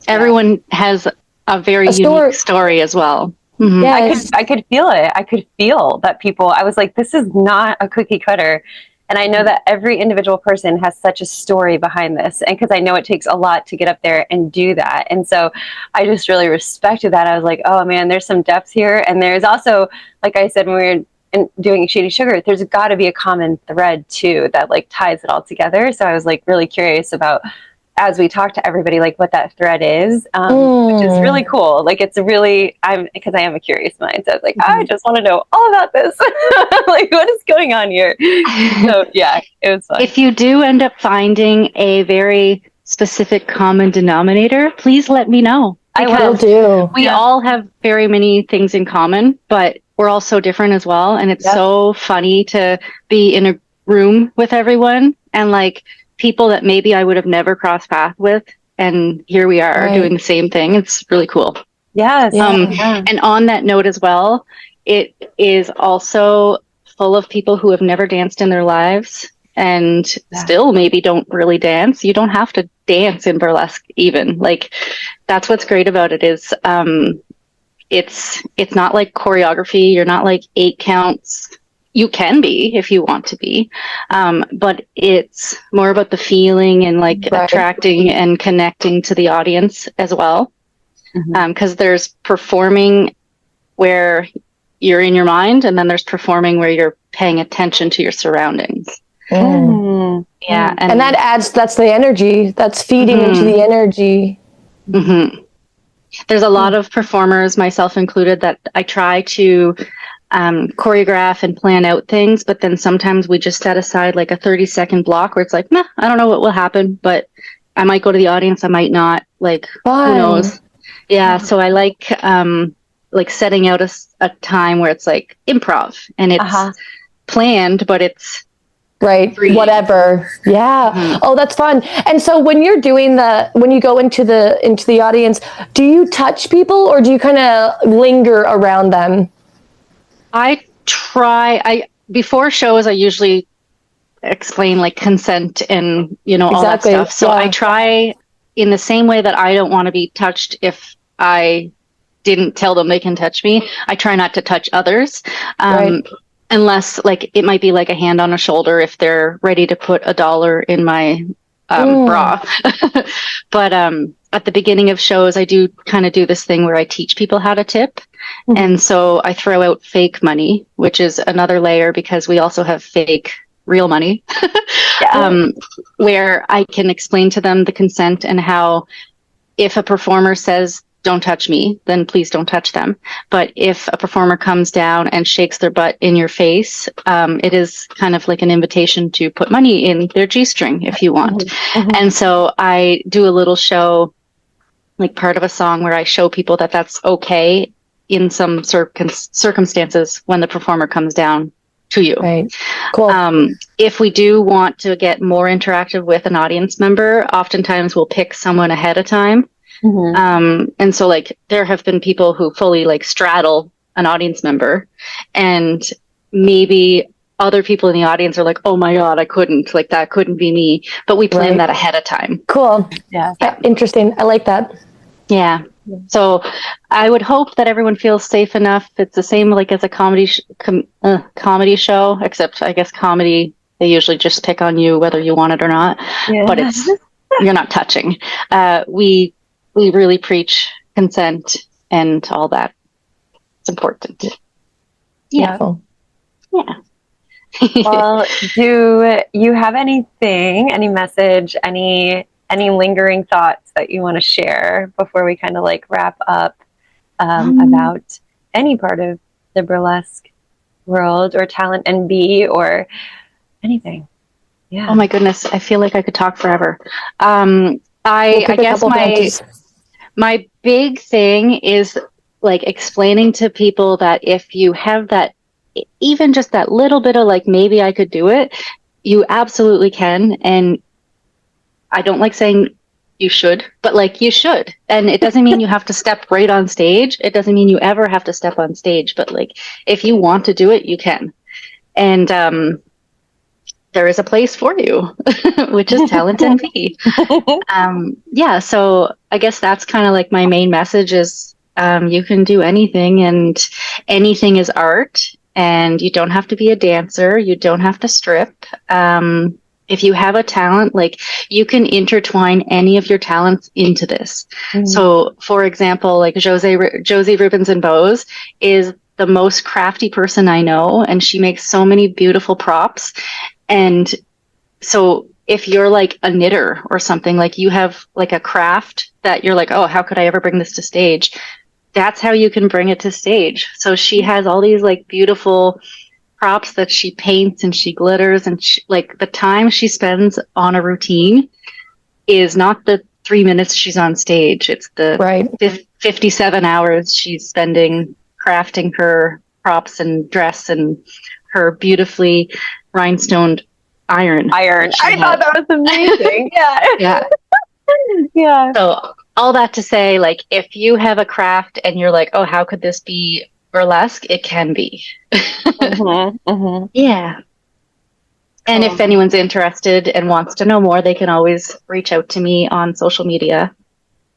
Everyone has a very unique story as well. Mm-hmm. Yes. I could feel it. I could feel that people, I was like, this is not a cookie cutter. And I know that every individual person has such a story behind this. And because I know it takes a lot to get up there and do that. And so I just really respected that. I was like, oh man, there's some depth here. And there's also, like I said, when we were doing Shady Sugar, there's got to be a common thread too that like ties it all together. So I was like really curious about, as we talk to everybody, like what that thread is, which is really cool. Like it's really, because I am a curious mind. So I was like, I just want to know all about this. Like what is going on here? So yeah, it was fun. If you do end up finding a very specific common denominator, please let me know. I will do. We all have very many things in common, but we're all so different as well. And it's so funny to be in a room with everyone and like people that maybe I would have never crossed paths with, and here we are doing the same thing. It's really cool. Yes. And on that note as well, it is also full of people who have never danced in their lives and still maybe don't really dance. You don't have to dance in burlesque even. Like that's what's great about it is it's not like choreography. You're not like 8 counts. You can be if you want to be, but it's more about the feeling and like attracting and connecting to the audience as well. Because there's performing where you're in your mind, and then there's performing where you're paying attention to your surroundings. Yeah, and that that's the energy that's feeding into the energy. There's a lot of performers, myself included, that I try to choreograph and plan out things, but then sometimes we just set aside like a 30-second block where it's like, nah, I don't know what will happen, but I might go to the audience, I might not, like, who knows? Yeah, so I like setting out a time where it's like improv, and it's planned, but it's free. Whatever. Yeah. Oh, that's fun. And so when you're doing when you go into the audience, do you touch people, or do you kind of linger around them? Before shows, I usually explain like consent and, all that stuff. So I try, in the same way that I don't want to be touched if I didn't tell them they can touch me, I try not to touch others. Unless like it might be like a hand on a shoulder if they're ready to put $1 in my bra. But at the beginning of shows, I do kind of do this thing where I teach people how to tip. And so I throw out fake money, which is another layer, because we also have fake real money, where I can explain to them the consent and how if a performer says, don't touch me, then please don't touch them. But if a performer comes down and shakes their butt in your face, it is kind of like an invitation to put money in their G-string if you want. And so I do a little show, like part of a song, where I show people that that's okay in some circumstances when the performer comes down to you. Cool. If we do want to get more interactive with an audience member, oftentimes we'll pick someone ahead of time. And so like there have been people who fully like straddle an audience member, and maybe other people in the audience are like, oh my God, I couldn't, like that couldn't be me. But we plan that ahead of time. Cool. Yeah. Interesting. I like that. Yeah. So I would hope that everyone feels safe enough. It's the same like as a comedy show, except I guess comedy, they usually just pick on you whether you want it or not. But you're not touching. We really preach consent and all that. It's important. Yeah. Well, do you have any message, any lingering thoughts that you want to share before we kind of like wrap up about any part of the burlesque world or talent and be or anything? Yeah. Oh my goodness. I feel like I could talk forever. I guess my big thing is like explaining to people that if you have that, even just that little bit of like, maybe I could do it, you absolutely can. And I don't like saying you should, but like you should. And it doesn't mean you have to step right on stage. It doesn't mean you ever have to step on stage, but like, if you want to do it, you can. And, there is a place for you, which is talent and be. So I guess that's kind of like my main message is, you can do anything, and anything is art, and you don't have to be a dancer. You don't have to strip. If you have a talent, like you can intertwine any of your talents into this. So for example, like Josie Ribbons and Bows is the most crafty person I know, and she makes so many beautiful props. And so if you're like a knitter or something, like you have like a craft that you're like, oh, how could I ever bring this to stage? That's how you can bring it to stage. So she has all these like beautiful props that she paints and she glitters, and like the time she spends on a routine is not the 3 minutes she's on stage. It's the 57 hours she's spending crafting her props and dress and her beautifully rhinestoned iron. I thought that was amazing. Yeah. So all that to say, like, if you have a craft and you're like, oh, how could this be burlesque? It can be. Yeah. And if anyone's interested and wants to know more, they can always reach out to me on social media.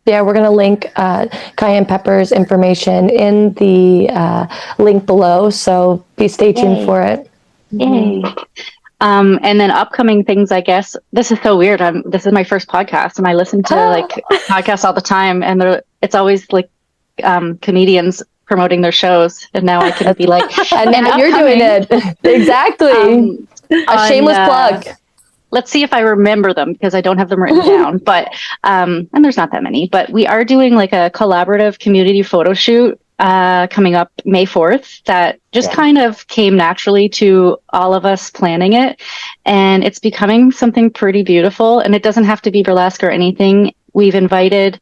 Yeah, we're going to link Kyann Pepper's information in the link below. So stay tuned for it. Yay. And then upcoming things, I guess. This is so weird. This is my first podcast, and I listen to like podcasts all the time, and it's always like comedians promoting their shows, and now I can be like, and now you're doing it. Exactly. A shameless plug. Let's see if I remember them, because I don't have them written down, but and there's not that many, but we are doing like a collaborative community photo shoot coming up May 4th that just kind of came naturally to all of us planning it, and it's becoming something pretty beautiful. And it doesn't have to be burlesque or anything. We've invited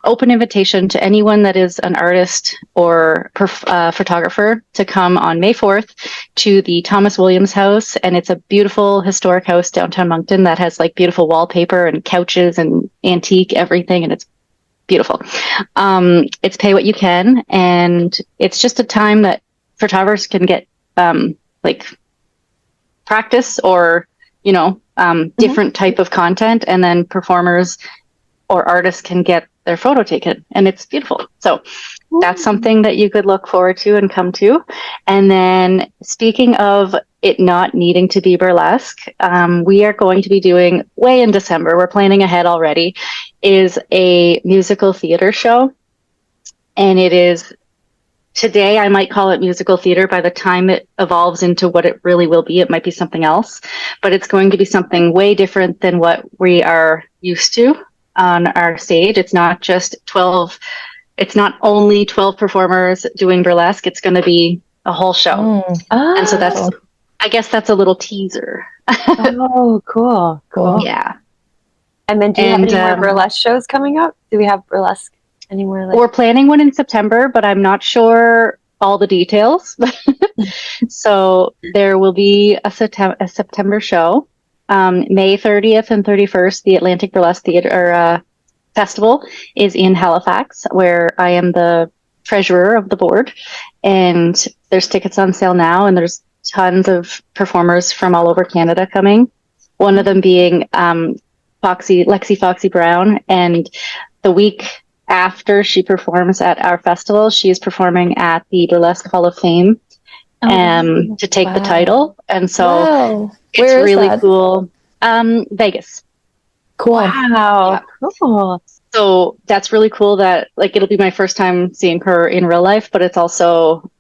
open invitation to anyone that is an artist or photographer to come on May 4th to the Thomas Williams House. And it's a beautiful historic house downtown Moncton that has like beautiful wallpaper and couches and antique everything, and it's beautiful. It's pay what you can, and it's just a time that photographers can get like practice or different type of content, and then performers or artists can get their photo taken, and it's beautiful. So that's something that you could look forward to and come to. And then speaking of it not needing to be burlesque, we are going to be doing way in December, we're planning ahead already, is a musical theater show. And it is, today I might call it musical theater. By the time it evolves into what it really will be, it might be something else, but it's going to be something way different than what we are used to on our stage. It's not just 12, it's not only 12 performers doing burlesque, it's going to be a whole show. And so that's, I guess that's a little teaser. Oh, cool. Yeah. And then do you have any more burlesque shows coming up? Do we have burlesque anymore? We're planning one in September, but I'm not sure all the details. So there will be a September show. May 30th and 31st, the Atlantic Burlesque Theater Festival is in Halifax, where I am the treasurer of the board. And there's tickets on sale now, and there's tons of performers from all over Canada coming. One of them being Lexi Foxy Brown. And the week after she performs at our festival, she is performing at the Burlesque Hall of Fame to take the title. And so it's really cool. Vegas. Cool. Wow. Yeah. Cool. So that's really cool that like it'll be my first time seeing her in real life, but it's also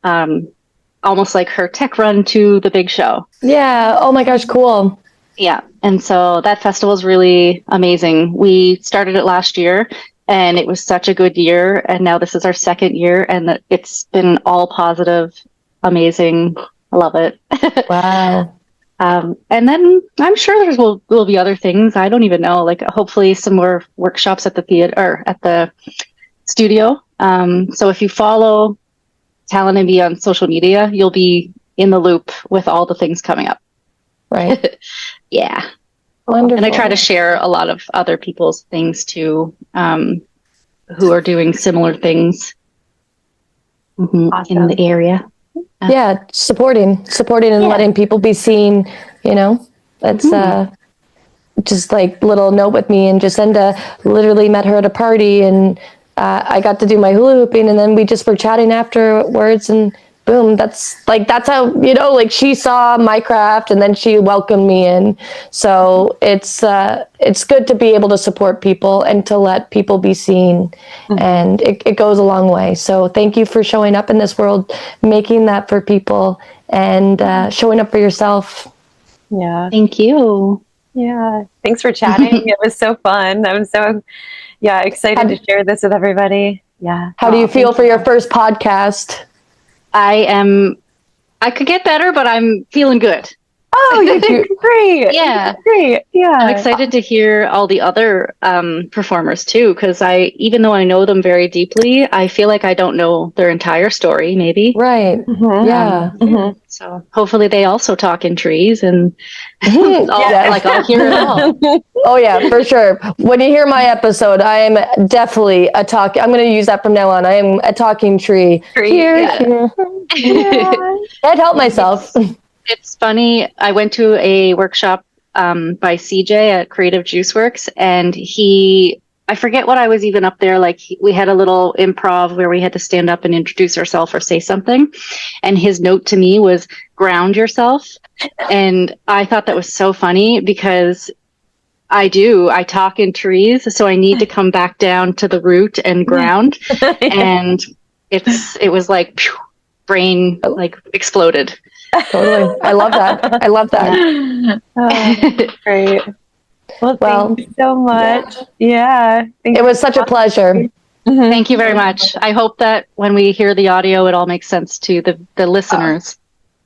almost like her tech run to the big show. Yeah. Oh my gosh, cool. Yeah. And so that festival is really amazing. We started it last year, and it was such a good year. And now this is our second year, and it's been all positive, amazing. I love it. Wow. And then I'm sure there will be other things. I don't even know, like hopefully some more workshops at the theater or at the studio. So if you follow Talent and Be on social media, you'll be in the loop with all the things coming up. Right. Yeah. Wonderful. And I try to share a lot of other people's things too, who are doing similar things in the area. Yeah, supporting and letting people be seen, that's just like little note with me. And Jacinda literally met her at a party, and I got to do my hula hooping, and then we just were chatting afterwards, and boom, that's how, like she saw my craft, and then she welcomed me in. So it's good to be able to support people and to let people be seen. And it goes a long way. So thank you for showing up in this world, making that for people, and showing up for yourself. Yeah. Thank you. Yeah. Thanks for chatting. It was so fun. I'm so excited to share this with everybody. Yeah. How do you feel for your first podcast? I could get better, but I'm feeling good. Oh, you do great. Yeah. Great. Yeah. I'm excited to hear all the other performers too, because even though I know them very deeply, I feel like I don't know their entire story, maybe. Right. Yeah. So hopefully they also talk in trees, and I'll hear it all. Oh yeah, for sure. When you hear my episode, I am definitely I'm going to use that from now on. I am a talking tree. Here. Yeah. I'd help myself. It's funny. I went to a workshop by CJ at Creative Juice Works, and he I forget what I was even up there. Like we had a little improv where we had to stand up and introduce ourselves or say something. And his note to me was ground yourself. And I thought that was so funny because I talk in trees. So I need to come back down to the root and ground. And it was like phew, brain like exploded. Totally. I love that. I love that. Great. Well, thank you so much. Yeah. It was such a pleasure. Thank you very much. I hope that when we hear the audio, it all makes sense to the listeners.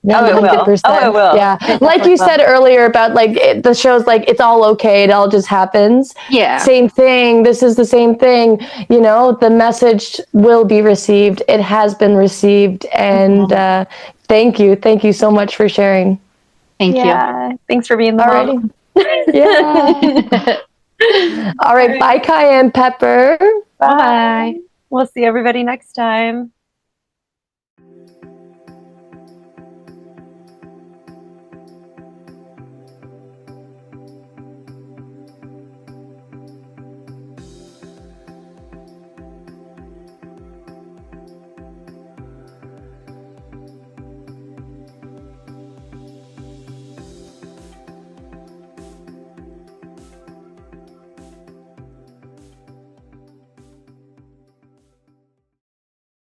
Oh, it will. 100%. Oh, it will. Yeah. Like you said earlier about like the show's like, it's all okay. It all just happens. Yeah. Same thing. This is the same thing. You know, the message will be received. It has been received. And thank you. Thank you so much for sharing. Thank you. Thanks for being the mom. Yeah. All right. Bye, Kyann Pepper. Bye. We'll see everybody next time.